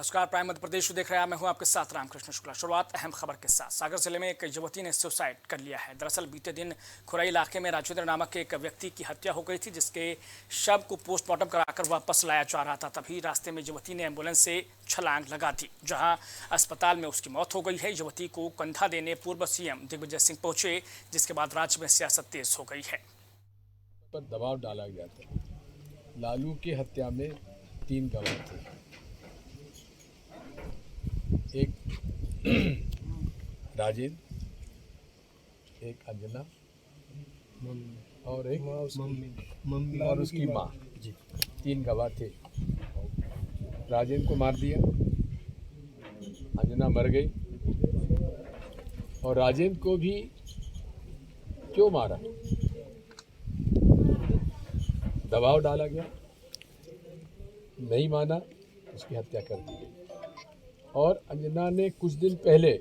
नमस्कार, प्राइम मध्य प्रदेश देख रहे हैं। मैं हूं आपके साथ रामकृष्ण शुक्ला। शुरुआत अहम खबर के साथ। सागर जिले में एक युवती ने सुसाइड कर लिया है। दरअसल बीते दिन खुरई इलाके में राजेंद्र नामक एक व्यक्ति की हत्या हो गई थी, जिसके शव को पोस्टमार्टम कराकर वापस लाया जा रहा था। तभी रास्ते में युवती ने एम्बुलेंस से छलांग लगा दी, जहां अस्पताल में उसकी मौत हो गई है। युवती को कंधा देने पूर्व सीएम दिग्विजय सिंह पहुंचे, जिसके बाद राज्य में सियासत तेज हो गई है। पर दबाव डाला गया था। लालू की हत्या में 3 गवाह थे, एक राजेंद्र, एक अंजना और एक मम्मी और उसकी माँ। 3 गवाह थे। राजेंद्र को मार दिया, अंजना मर गई। और राजेंद्र को भी क्यों मारा? दबाव डाला गया, नहीं माना, उसकी हत्या कर दी गई। और अंजना ने कुछ दिन पहले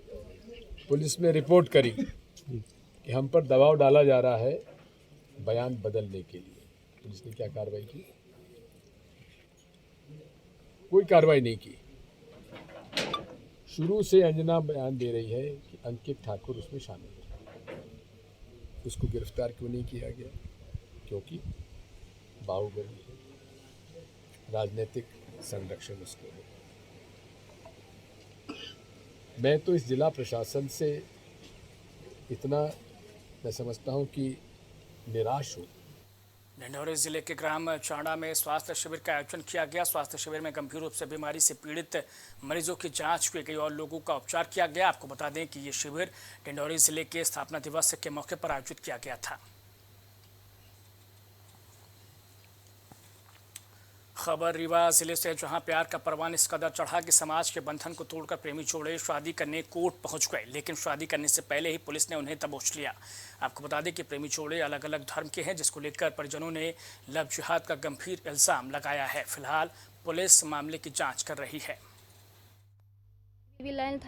पुलिस में रिपोर्ट करी कि हम पर दबाव डाला जा रहा है बयान बदलने के लिए। पुलिस ने क्या कार्रवाई की? कोई कार्रवाई नहीं की। शुरू से अंजना बयान दे रही है कि अंकित ठाकुर उसमें शामिल है। उसको गिरफ्तार क्यों नहीं किया गया? क्योंकि बाहुबली है, राजनीतिक संरक्षण उसको है। मैं तो इस जिला प्रशासन से इतना मैं समझता हूं कि निराश हूं। ढिंढोरी जिले के ग्राम चांडा में स्वास्थ्य शिविर का आयोजन किया गया। स्वास्थ्य शिविर में गंभीर रूप से बीमारी से पीड़ित मरीजों की जांच की गई और लोगों का उपचार किया गया। आपको बता दें कि ये शिविर ढिंढोरी जिले के स्थापना दिवस के मौके पर आयोजित किया गया था। खबर रीवा जिले से, जहां प्यार का परवान इस कदर चढ़ा कि समाज के बंधन को तोड़कर प्रेमी जोड़े शादी करने कोर्ट पहुंच गए, लेकिन शादी करने से पहले ही पुलिस ने उन्हें दबोच लिया। आपको बता दें कि प्रेमी जोड़े अलग अलग धर्म के हैं, जिसको लेकर परिजनों ने लव जिहाद का गंभीर इल्जाम लगाया है। फिलहाल पुलिस मामले की जाँच कर रही है। सिविल लाइन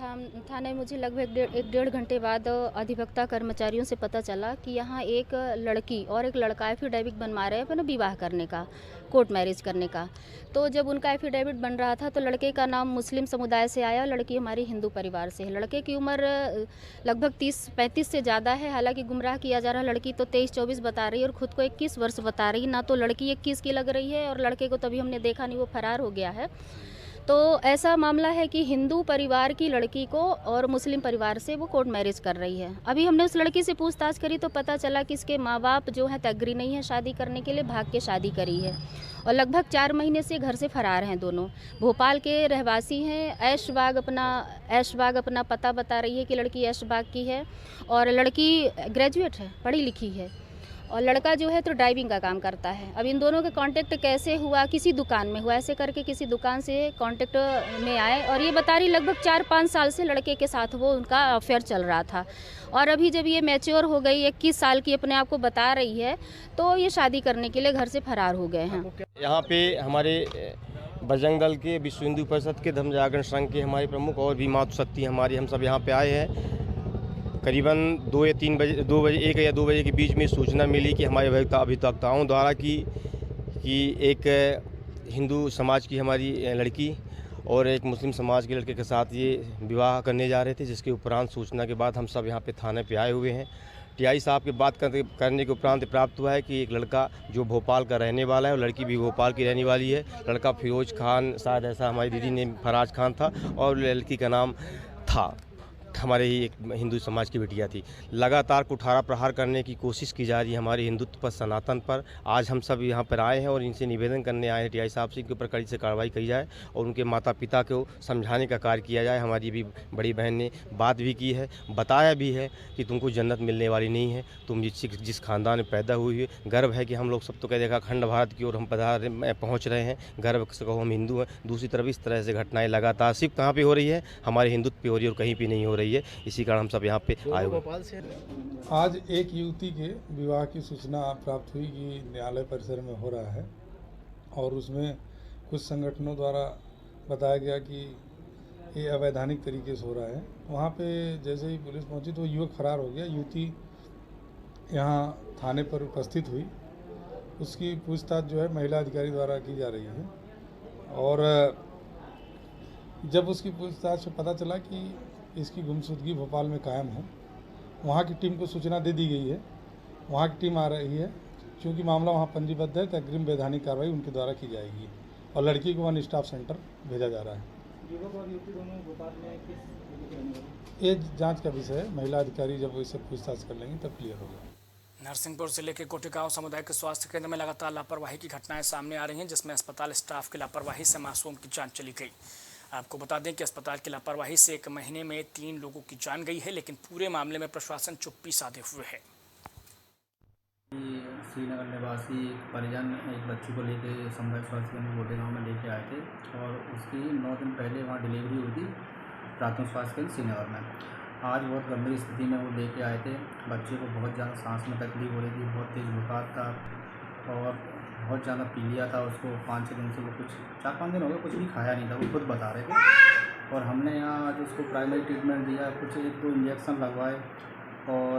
थाने मुझे लगभग एक डेढ़ घंटे बाद अधिवक्ता कर्मचारियों से पता चला कि यहाँ एक लड़की और एक लड़का एफिडेविट बनवा रहे हैं अपना विवाह करने का, कोर्ट मैरिज करने का। तो जब उनका एफिडेविट बन रहा था तो लड़के का नाम मुस्लिम समुदाय से आया, लड़की हमारी हिंदू परिवार से है। लड़के की उम्र लगभग 30-35 से ज़्यादा है। हालांकि गुमराह किया जा रहा, लड़की तो 23-24 बता रही है और ख़ुद को 21 वर्ष बता रही है। ना तो लड़की 21 की लग रही है और लड़के को तभी हमने देखा नहीं, वो फरार हो गया है। तो ऐसा मामला है कि हिंदू परिवार की लड़की को और मुस्लिम परिवार से वो कोर्ट मैरिज कर रही है। अभी हमने उस लड़की से पूछताछ करी तो पता चला कि इसके माँ बाप जो है एग्री नहीं है शादी करने के लिए, भाग के शादी करी है और लगभग 4 महीने से घर से फरार हैं दोनों। भोपाल के रहवासी हैं। ऐशबाग अपना पता बता रही है कि लड़की ऐशबाग की है और लड़की ग्रेजुएट है, पढ़ी लिखी है और लड़का जो है तो ड्राइविंग का काम करता है। अब इन दोनों के कांटेक्ट कैसे हुआ? किसी दुकान में हुआ, ऐसे करके किसी दुकान से कांटेक्ट में आए और ये बता रही लगभग 4-5 साल से लड़के के साथ वो उनका अफेयर चल रहा था। और अभी जब ये मैच्योर हो गई, 21 साल की अपने आप को बता रही है, तो ये शादी करने के लिए घर से फरार हो गए हैं। यहाँ पे हमारे बजरंग दल के, विश्व हिंदू परिषद के, धर्म जागरण संघ के हमारे प्रमुख और भी मातृशक्ति हमारी, हम सब यहाँ पे आए हैं। करीबन 2 या 3 बजे, 2 बजे, 1 या 2 बजे के बीच में सूचना मिली कि हमारे अभिवक्ताओं द्वारा कि एक हिंदू समाज की हमारी लड़की और एक मुस्लिम समाज के लड़के के साथ ये विवाह करने जा रहे थे, जिसके उपरांत सूचना के बाद हम सब यहाँ पे थाने पे आए हुए हैं। टीआई साहब की बात करने के उपरांत प्राप्त हुआ है कि एक लड़का जो भोपाल का रहने वाला है और लड़की भी भोपाल की रहने वाली है। लड़का फिरोज खान, शायद ऐसा हमारी दीदी ने फराज खान था और लड़की का नाम था, हमारे ही एक हिंदू समाज की बिटिया थी। लगातार कुठारा प्रहार करने की कोशिश की जा रही है हमारे हिंदुत्व पर, सनातन पर। आज हम सब यहाँ पर आए हैं और इनसे निवेदन करने आए हैं टीआई साहब से, इनके ऊपर कड़ी से कार्रवाई की जाए और उनके माता पिता को समझाने का कार्य किया जाए। हमारी भी बड़ी बहन ने बात भी की है, बताया भी है कि तुमको जन्नत मिलने वाली नहीं है, तुम जिस खानदान में पैदा हुई है। गर्व है कि हम लोग सब तो कह देखा अखंड भारत की ओर हम पहुँच रहे हैं, गर्व से कहो हम हिंदू हैं। दूसरी तरफ इस तरह से घटनाएँ लगातार सिर्फ कहाँ पर हो रही है, हमारे हिंदुत्व पर हो रही है और कहीं पर नहीं हो रही है। इसी कारण हम सब यहाँ पे आए हुए। आज एक युवती के विवाह की सूचना प्राप्त हुई कि न्यायालय परिसर में हो रहा है और उसमें कुछ संगठनों द्वारा बताया गया कि ये अवैधानिक तरीके से हो रहा है। वहाँ पे जैसे ही पुलिस पहुँची तो युवक फरार हो गया। युवती यहाँ थाने पर उपस्थित हुई, उसकी पूछताछ जो है महिला अधिकारी द्वारा की जा रही है और जब उसकी पूछताछ में पता चला कि इसकी गुमशुदगी भोपाल में कायम है, वहाँ की टीम को सूचना दे दी गई है। वहाँ की टीम आ रही है। चूँकि मामला वहाँ पंजीबद्ध है तो अग्रिम वैधानिक कार्रवाई उनके द्वारा की जाएगी और लड़की को वन स्टाफ सेंटर भेजा जा रहा है। ये जांच का विषय है। महिला अधिकारी जब इससे पूछताछ कर लेंगे तब क्लियर होगा। नरसिंहपुर जिले के कोटेगांव सामुदायिक स्वास्थ्य केंद्र में लगातार लापरवाही की घटनाएं सामने आ रही हैं, जिसमें अस्पताल स्टाफ की लापरवाही से मासूम की जान चली गई। आपको बता दें कि अस्पताल की लापरवाही से 1 महीने में 3 लोगों की जान गई है, लेकिन पूरे मामले में प्रशासन चुप्पी साधे हुए है। श्रीनगर निवासी एक परिजन एक बच्ची को लेकर सामुदायिक स्वास्थ्य केंद्र कोटेगांव में लेके आए थे और उसकी 9 दिन पहले वहाँ डिलीवरी हुई थी प्राथमिक स्वास्थ्य केंद्र श्रीनगर में। आज बहुत गंभीर स्थिति में वो लेके आए थे। बच्चे को बहुत ज़्यादा सांस में तकलीफ हो रही थी, बहुत तेज़ बुखार था और बहुत ज़्यादा पी लिया था उसको। 5-6 दिन से वो कुछ 4-5 दिन हो गए कुछ भी खाया नहीं था, वो खुद बता रहे थे। और हमने यहाँ आज उसको प्राइमरी ट्रीटमेंट दिया, कुछ 1-2 इंजेक्शन लगवाए और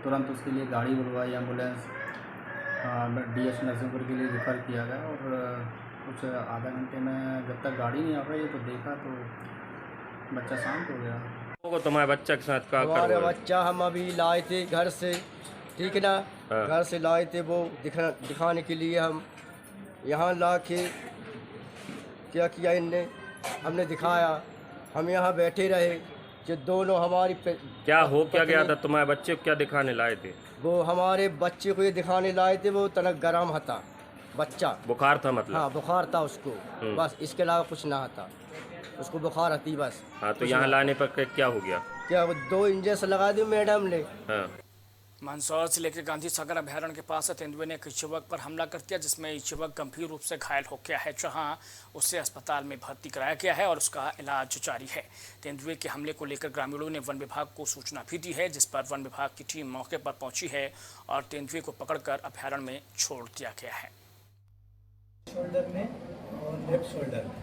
तुरंत उसके लिए गाड़ी बुलवाई, एम्बुलेंस DH नरसिंहपुर के लिए रेफ़र किया गया। और कुछ आधा घंटे में जब तक गाड़ी नहीं आ पाई तो देखा तो बच्चा शांत हो गया। तुम्हारे बच्चा के साथ का हमारे बच्चा हम अभी लाए थे घर से, ठीक है ना। घर से लाए थे वो दिखाने के लिए। हम यहाँ ला के क्या किया इनने, हमने दिखाया। हम यहाँ बैठे रहे जो दोनों हमारी क्या गया था? तुम्हारे बच्चे को क्या दिखाने लाए थे? वो हमारे बच्चे को ये दिखाने लाए थे, वो तनक गरम था बच्चा, बुखार था मतलब? हाँ बुखार था उसको, बस इसके अलावा कुछ ना था, उसको बुखार आती बस। हाँ तो यहाँ लाने पर क्या हो गया? क्या वो 2 इंजेक्शन लगा दी मैडम ने। हाँ। मंदसौर जिले के गांधी सागर अभयारण्य के पास तेंदुए ने एक युवक पर हमला कर दिया, जिसमें युवक गंभीर रूप से घायल हो गया है, जहां उसे अस्पताल में भर्ती कराया गया है और उसका इलाज जारी है। तेंदुए के हमले को लेकर ग्रामीणों ने वन विभाग को सूचना भी दी है, जिस पर वन विभाग की टीम मौके पर पहुंची है और तेंदुए को पकड़कर अभयारण्य में छोड़ दिया गया है। शोल्डर में और लेफ्ट शोल्डर में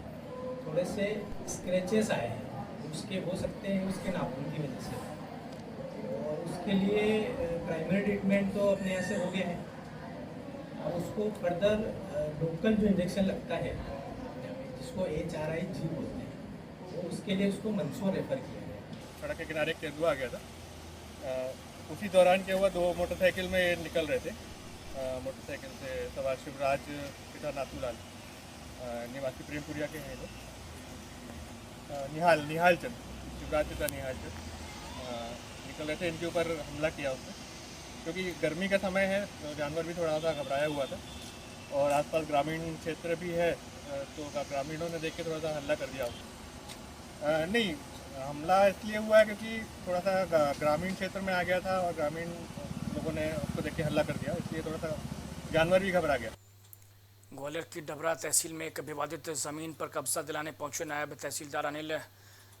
थोड़े से स्क्रैचेस आए हैं, उसके हो सकते हैं उसके नाखून की वजह से। और उसके लिए प्राइमरी ट्रीटमेंट तो अपने यहाँ से हो गया है। और उसको फर्दर लोकल जो इंजेक्शन लगता है जिसको HRIG बोलते हैं, तो उसके लिए उसको मंदसौर रेफर किया गया। सड़क के किनारे एक तेंदुआ आ गया था। उसी दौरान क्या हुआ, 2 मोटरसाइकिल में निकल रहे थे। मोटरसाइकिल से सवार शिवराज पिता नाथूलाल निवासी प्रेमपुरिया के हैं लोग, निहाल चंद, शिवराज पिता निहाल चंद निकल रहे थे। इनके ऊपर हमला किया उसने, क्योंकि गर्मी का समय है तो जानवर भी थोड़ा सा घबराया हुआ था और आसपास ग्रामीण क्षेत्र भी है, तो ग्रामीणों ने देख के थोड़ा सा हल्ला कर दिया उसने। नहीं, हमला इसलिए हुआ है क्योंकि थोड़ा सा ग्रामीण क्षेत्र में आ गया था और ग्रामीण लोगों ने उसको देख के हल्ला कर दिया, इसलिए थोड़ा सा जानवर भी घबरा गया। ग्वालियर की डबरा तहसील में एक विवादित जमीन पर कब्जा दिलाने पहुंचे नायब तहसीलदार अनिल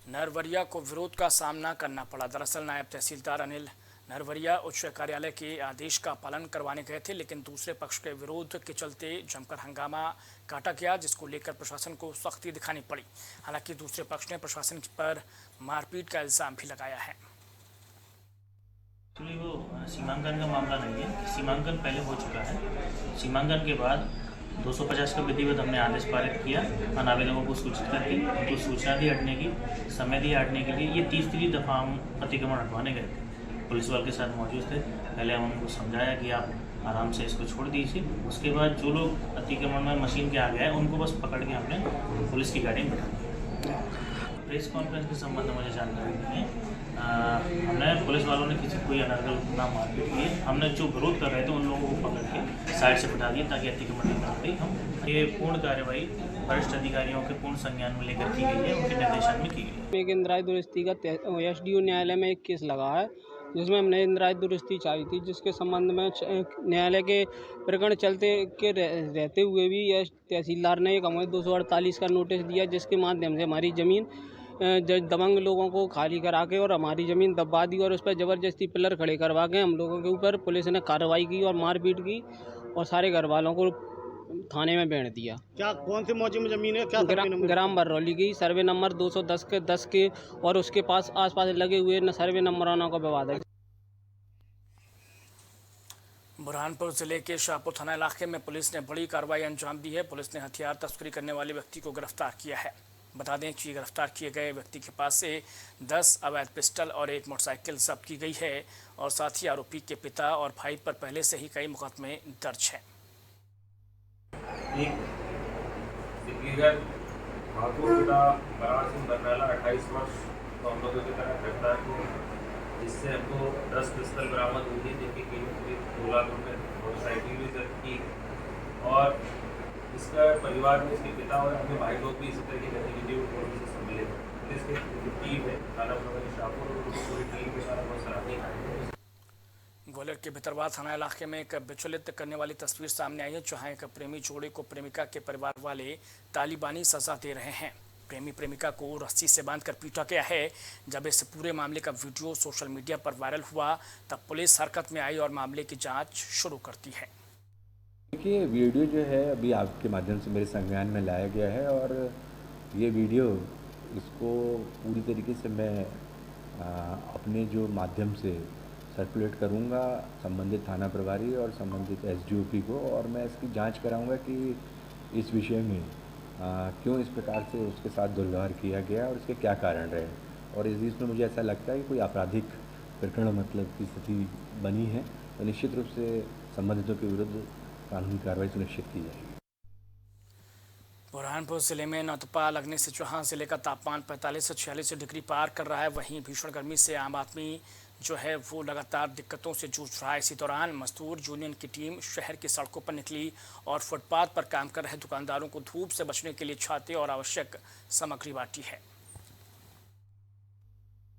नरवरिया को विरोध का सामना करना पड़ा। दरअसल नायब तहसीलदार अनिल नरवरिया उच्च कार्यालय के आदेश का पालन करवाने गए थे, लेकिन दूसरे पक्ष के विरोध के चलते जमकर हंगामा काटा गया, जिसको लेकर प्रशासन को सख्ती दिखानी पड़ी। हालांकि दूसरे पक्ष ने प्रशासन पर मारपीट का इल्जाम भी लगाया है। एक्चुअली वो सीमांकन का मामला नहीं है, सीमांकन पहले हो चुका है। सीमांकन के बाद 250 का विधिवत हमने आदेश पारित किया, अनावेदकों को सूचित करके उनको सूचना दी हटने की, समय दिया हटने के लिए। ये तीसरी दफ़ा हम अतिक्रमण हटवाने गए थे, पुलिस वाले के साथ मौजूद थे। पहले हम उनको समझाया कि आप आराम से इसको छोड़ दीजिए। उसके बाद जो लोग अतिक्रमण में मशीन के आ गए उनको बस पकड़ के हमने पुलिस की गाड़ी में बैठा दिया। प्रेस कॉन्फ्रेंस के संबंध में मुझे जानकारी नहीं है। हमने पुलिस वालों ने किसी कोई अनर्गल ना मारपीट की। हमने जो विरोध कर रहे थे उन लोगों को पकड़ के साइड से हटा दिया ताकि अतिक्रमण न करें। हम ये पूर्ण कार्रवाई वरिष्ठ अधिकारियों के पूर्ण संज्ञान में लेकर की गई है, उनके निर्देशन में की गई है। एक इंदिरा दुरुस्ती का SDO न्यायालय में एक केस लगा है, जिसमें हमने इंदिरा दुरुस्ती चाहिए थी, जिसके संबंध में न्यायालय के प्रकरण चलते के रहते हुए भी तहसीलदार ने एक हमें 248 का नोटिस दिया, जिसके माध्यम से हमारी ज़मीन दबंग लोगों को खाली करा के और हमारी ज़मीन दबा दी और उस पर ज़बरदस्ती पिलर खड़े करवा के हम लोगों के ऊपर पुलिस ने कार्रवाई की और मारपीट की और सारे घर वालों को थाने में भेज दिया। क्या कौन से मौजे में ज़मीन है? क्या ग्राम बरौली की सर्वे नंबर 210 के और उसके पास आसपास लगे हुए सर्वे नंबरों का विवाद है। बुरहानपुर जिले के शाहपुर थाना इलाके में पुलिस ने बड़ी कार्रवाई अंजाम दी है। पुलिस ने हथियार तस्करी करने वाले व्यक्ति को गिरफ्तार किया है। बता दें कि गिरफ्तार किए गए व्यक्ति के पास से 10 अवैध पिस्टल और एक मोटरसाइकिल जब्त की गई है और साथ ही आरोपी के पिता और भाई पर पहले से ही कई मुकदमे दर्ज हैं। सिंह बरनाला 28 वर्ष को हम लोगों की तरह गिरफ्तार किया, जिससे हमको 10 पिस्टल बरामद हुई जिनकी कीमत करीब 2 लाख रुपये, मोटरसाइकिल भी जब्त की और इसका परिवार में इसके पिता और अन्य भाई लोग भी इसी तरह की गतिविधियों में सम्मिलित हैं। पुलिस की टीम है थाना प्रभारी शाहपुर और उनकी पूरी टीम के साथ बहुत सराहनीय कार्य है। ग्वालियर के भितरवार थाना इलाके में एक विचलित करने वाली तस्वीर सामने आई है, जहां एक प्रेमी जोड़े को प्रेमिका के परिवार वाले तालिबानी सजा दे रहे हैं। प्रेमी प्रेमिका को रस्सी से बांधकर पीटा गया है। जब इस पूरे मामले का वीडियो सोशल मीडिया पर वायरल हुआ तब पुलिस हरकत में आई और मामले की जांच शुरू करती है। देखिए, वीडियो जो है अभी आपके माध्यम से मेरे संज्ञान में लाया गया है और ये वीडियो इसको पूरी तरीके से मैं अपने जो माध्यम से सर्कुलेट करूँगा संबंधित थाना प्रभारी और संबंधित एसडीओपी को, और मैं इसकी जांच कराऊँगा कि इस विषय में क्यों इस प्रकार से उसके साथ दुर्व्यवहार किया गया और इसके क्या कारण रहे। और इस बीच में मुझे ऐसा लगता है कि कोई आपराधिक प्रकरण मतलब की स्थिति बनी है तो निश्चित रूप से संबंधितों के विरुद्ध कानूनी कार्रवाई सुनिश्चित की जाएगी। बुरहानपुर जिले में नौतपा लगने से जहां जिले का तापमान 45 से 46 डिग्री पार कर रहा है, वहीं भीषण गर्मी से आम आदमी जो है वो लगातार दिक्कतों से जूझ रहा है। इसी दौरान मजदूर यूनियन की टीम शहर की सड़कों पर निकली और फुटपाथ पर काम कर रहे दुकानदारों को धूप से बचने के लिए छाते और आवश्यक सामग्री बांटी है।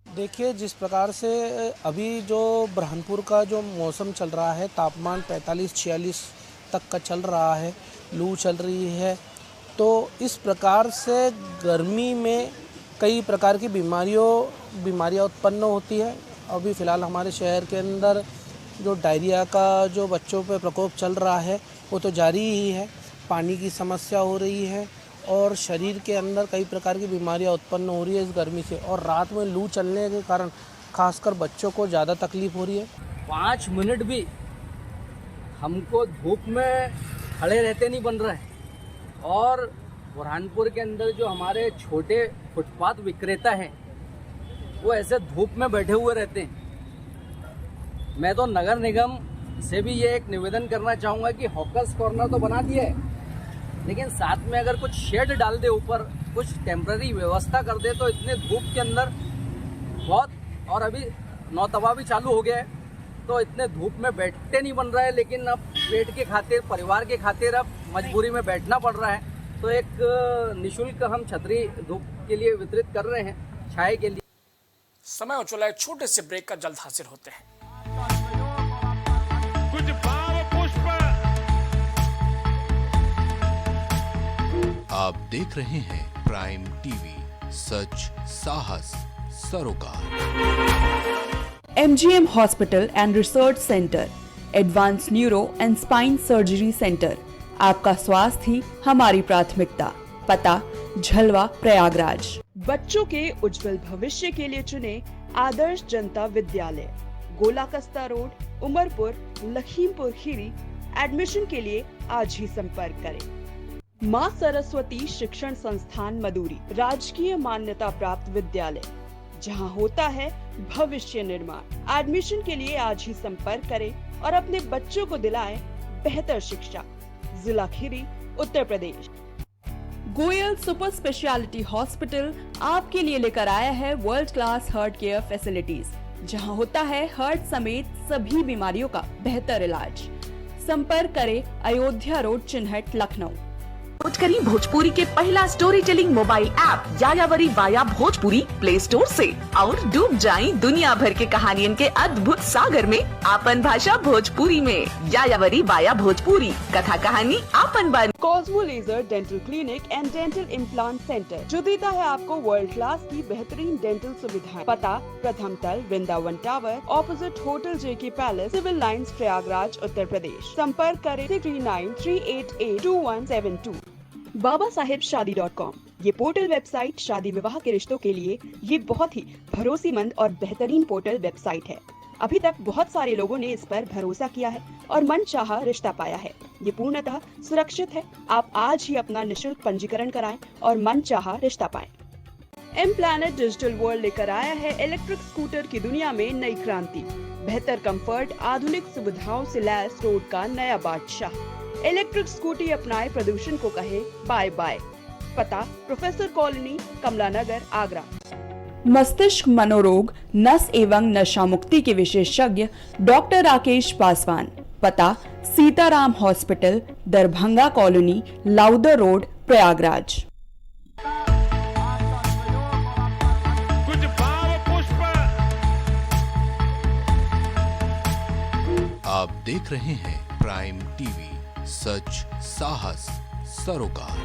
देखिए, जिस प्रकार से अभी जो बुरहानपुर का जो मौसम चल रहा है, तापमान 45-46 तक का चल रहा है, लू चल रही है, तो इस प्रकार से गर्मी में कई प्रकार की बीमारियां उत्पन्न होती है। अभी फ़िलहाल हमारे शहर के अंदर जो डायरिया का जो बच्चों पे प्रकोप चल रहा है वो तो जारी ही है, पानी की समस्या हो रही है और शरीर के अंदर कई प्रकार की बीमारियां उत्पन्न हो रही है इस गर्मी से, और रात में लू चलने के कारण खासकर बच्चों को ज़्यादा तकलीफ हो रही है। 5 मिनट भी हमको धूप में खड़े रहते नहीं बन रहा है। और बुरहानपुर के अंदर जो हमारे छोटे फुटपाथ विक्रेता हैं वो ऐसे धूप में बैठे हुए रहते हैं। मैं तो नगर निगम से भी ये एक निवेदन करना चाहूँगा कि हॉकर्स कॉर्नर तो बना दिया है, लेकिन साथ में अगर कुछ शेड डाल दे, ऊपर कुछ टेम्पररी व्यवस्था कर दे तो इतने धूप के अंदर बहुत, और अभी नौतपा भी चालू हो गया है तो इतने धूप में बैठते नहीं बन रहा है, लेकिन अब पेट के खातिर, परिवार के खातिर अब मजबूरी में बैठना पड़ रहा है। तो एक निःशुल्क हम छतरी धूप के लिए वितरित कर रहे हैं, छाए के लिए। समय हो चला है छोटे से ब्रेक का, जल्द हाजिर होते हैं। कुछ भाव पुष्प। आप देख रहे हैं प्राइम टीवी, सच साहस सरोकार। MGM Hospital and Research Center, Advanced Neuro and Spine Surgery Center। आपका स्वास्थ्य ही हमारी प्राथमिकता। पता झलवा प्रयागराज। बच्चों के उज्जवल भविष्य के लिए चुने आदर्श जनता विद्यालय, गोला कस्ता रोड, उमरपुर, लखीमपुर खीरी। एडमिशन के लिए आज ही संपर्क करें। माँ सरस्वती शिक्षण संस्थान मदुरी, राजकीय मान्यता प्राप्त विद्यालय, जहां होता है भविष्य निर्माण। एडमिशन के लिए आज ही संपर्क करें और अपने बच्चों को दिलाएं बेहतर शिक्षा। जिला Kheri, Uttar Pradesh. Goyal super speciality hospital आपके लिए लेकर आया है world class heart care facilities, जहां होता है हार्ट समेत सभी बीमारियों का बेहतर इलाज। संपर्क करें अयोध्या रोड, चिन्हट, लखनऊ। करी भोजपुरी के पहला story telling mobile app यायावरी via Bhojpuri play store से, और डूब जाएं दुनिया भर के कहानियन के अद्भुत सागर में आपन भाषा भोजपुरी में। यायावरी वाया भोजपुरी, कथा कहानी आपन बानी। Cosmo laser dental clinic and dental implant centre, जो देता है आपको वर्ल्ड क्लास की बेहतरीन डेंटल सुविधाएं। पता प्रथम तल, Vrindavan tower, opposite hotel JK palace, civil lines, Prayagraj, Uttar Pradesh. संपर्क करें 3938822172। babasahebshadi.com, ये पोर्टल वेबसाइट शादी विवाह के रिश्तों के लिए ये बहुत ही भरोसेमंद और बेहतरीन पोर्टल वेबसाइट है। अभी तक बहुत सारे लोगों ने इस पर भरोसा किया है और मनचाहा रिश्ता पाया है। ये पूर्णतः सुरक्षित है। आप आज ही अपना निशुल्क पंजीकरण कराएं और मनचाहा रिश्ता पाएं। एम प्लैनेट डिजिटल वर्ल्ड लेकर आया है इलेक्ट्रिक स्कूटर की दुनिया में नई क्रांति। बेहतर कंफर्ट, आधुनिक सुविधाओं से लैस रोड का नया बादशाह। इलेक्ट्रिक स्कूटी अपनाए, प्रदूषण को कहे बाय बाय। पता प्रोफेसर कॉलोनी, कमला नगर, आगरा। मस्तिष्क मनोरोग, नस एवं नशा मुक्ति के विशेषज्ञ डॉक्टर राकेश पासवान। पता Sitaram hospital, Darbhanga colony, Lowther road, Prayagraj. आप देख रहे हैं प्राइम टीवी, सच साहस सरोकार।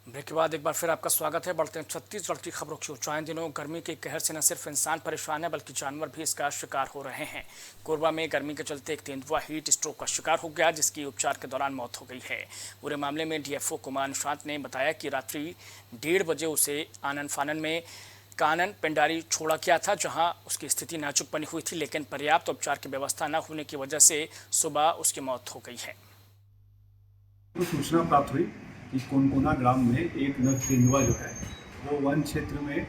ब्रेक के बाद एक बार फिर आपका स्वागत है। बढ़ते हैं छत्तीसगढ़ की खबरों की ओर। इन दिनों गर्मी के कहर से न सिर्फ इंसान परेशान है बल्कि जानवर भी इसका शिकार हो रहे हैं। कोरबा में गर्मी के चलते एक तेंदुआ हीट स्ट्रोक का शिकार हो गया, जिसकी उपचार के दौरान मौत हो गई है। पूरे मामले में डीएफओ कुमार निशांत ने बताया कि रात्रि 1:30 बजे उसे आनन फानन में कानन पेंडारी छोड़ा गया था, जहां उसकी स्थिति नाजुक बनी हुई थी, लेकिन पर्याप्त उपचार की व्यवस्था न होने की वजह से सुबह उसकी मौत हो गई है। तो सूचना प्राप्त हुई कि कोनकोना ग्राम में एक नर तेंदुआ जो है वो वन क्षेत्र में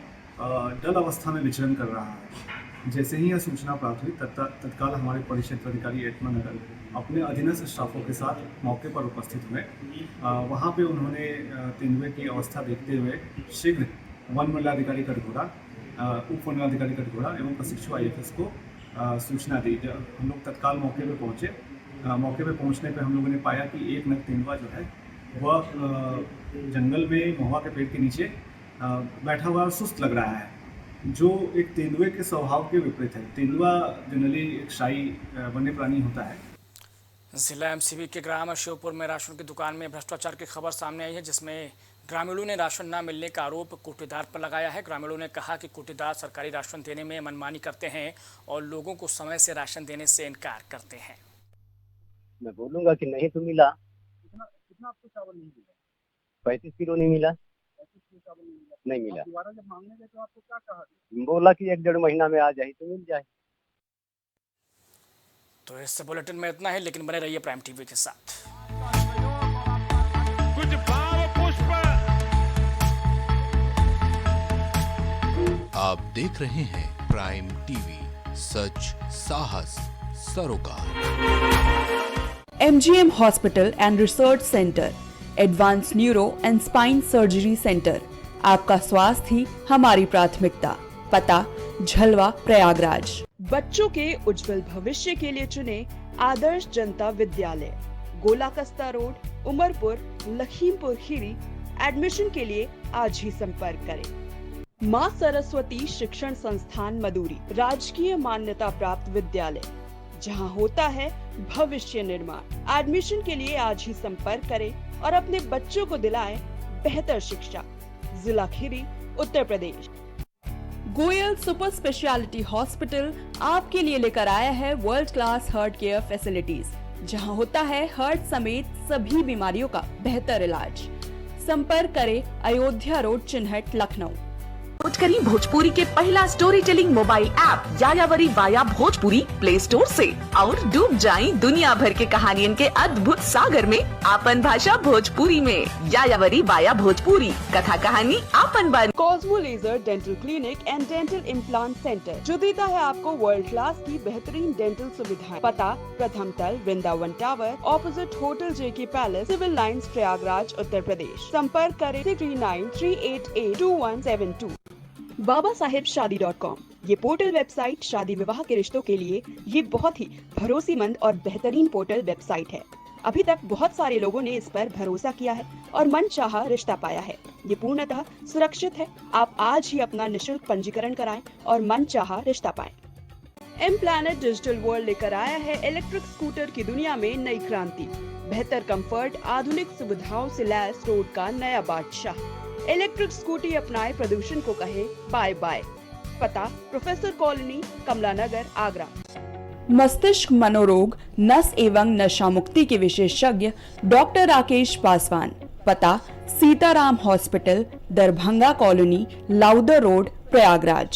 डल अवस्था में विचरण कर रहा है। जैसे ही यह सूचना प्राप्त हुई तत्काल हमारे परिक्षेत्र अधिकारी एटमा नगर अपने अधीनस्थ स्टाफों के साथ मौके पर उपस्थित हुए। वहाँ पे उन्होंने तेंदुए की अवस्था देखते हुए शीघ्र वन मंडलाधिकारी कटघोरा, उप मंडलाधिकारी कटघोरा एवं प्रशिक्षु IFS को सूचना दी। हम लोग तत्काल मौके पे पहुँचे। मौके पे पहुँचने पे हम लोगों ने पाया कि एक नर तेंदुआ जो है वह जंगल में महुआ के पेड़ के नीचे बैठा हुआ और सुस्त लग रहा है, जो एक तेंदुए के स्वभाव के विपरीत है। तेंदुआ जनरली एक शाही वन्य प्राणी होता है। जिला MCB के ग्राम शिवपुर में राशन की दुकान में भ्रष्टाचार की खबर सामने आई है, जिसमें ग्रामीणों ने राशन न मिलने का आरोप कोटेदार पर लगाया है। ग्रामीणों ने कहा कि कोटेदार सरकारी राशन देने में मनमानी करते हैं और लोगों को समय से राशन देने से इनकार करते हैं। मैं बोलूँगा कि नहीं तो मिला। कितना आपको चावल नहीं मिला? 35 किलो नहीं मिला। 35 किलो चावल नहीं मिला। दोबारा जब मांगने गए तो आपको क्या कहा? बोला कि 1-1.5 महीना में आ जाए तो मिल जाए। तो इस बुलेटिन में इतना है, लेकिन बने रहिए प्राइम टीवी के साथ। कुछ भाव पुष्प। आप देख रहे हैं प्राइम टीवी, सच साहस सरोकार। MGM hospital and research centre, advance neuro and spine surgery centre. आपका स्वास्थ्य ही हमारी प्राथमिकता। पता झलवा, प्रयागराज। बच्चों के उज्जवल भविष्य के लिए चुने आदर्श जनता विद्यालय, गोलाकस्ता रोड, उमरपुर, लखीमपुर खीरी। एडमिशन के लिए आज ही संपर्क करें। माँ सरस्वती शिक्षण संस्थान मदुरी, राजकीय मान्यता प्राप्त विद्यालय, जहां होता है भविष्य निर्माण। एडमिशन के लिए आज ही संपर्क करें और अपने बच्चों को दिलाएं बेहतर शिक्षा। जिला Kheri, Uttar Pradesh. Goyal super speciality hospital आपके लिए लेकर आया है world class heart care facilities, जहां होता है हार्ट समेत सभी बीमारियों का बेहतर इलाज। संपर्क करें अयोध्या रोड, चिन्हट, लखनऊ। करी भोजपुरी के पहला story telling mobile app यायावरी via Bhojpuri play store से और डूब जाएं दुनिया भर के कहानियन के अद्भुत सागर में आपन भाषा भोजपुरी में। यायावरी वाया भोजपुरी, कथा कहानी आपन बन। Cosmo laser dental clinic and dental implant centre, जो देता है आपको वर्ल्ड क्लास की बेहतरीन डेंटल सुविधाएं। पता प्रथम तल, Vrindavan tower, opposite hotel JK palace, civil lines, Prayagraj, Uttar Pradesh. संपर्क करें 6938882172। babaSahebShadi.com, ये पोर्टल वेबसाइट शादी विवाह के रिश्तों के लिए ये बहुत ही भरोसेमंद और बेहतरीन पोर्टल वेबसाइट है। अभी तक बहुत सारे लोगों ने इस पर भरोसा किया है और मनचाहा रिश्ता पाया है। ये पूर्णतः सुरक्षित है। आप आज ही अपना निशुल्क पंजीकरण कराएं और मनचाहा रिश्ता पाएं। एम प्लैनेट डिजिटल वर्ल्ड लेकर आया है इलेक्ट्रिक स्कूटर की दुनिया में नई क्रांति। बेहतर कंफर्ट, आधुनिक सुविधाओं से लैस रोड का नया बादशाह। इलेक्ट्रिक स्कूटी अपनाए, प्रदूषण को कहे बाय बाय। पता प्रोफेसर कॉलोनी, कमला नगर, आगरा। मस्तिष्क मनोरोग, नस एवं नशा मुक्ति के विशेषज्ञ डॉक्टर राकेश पासवान। पता Sitaram hospital, Darbhanga colony, Lowther road, Prayagraj.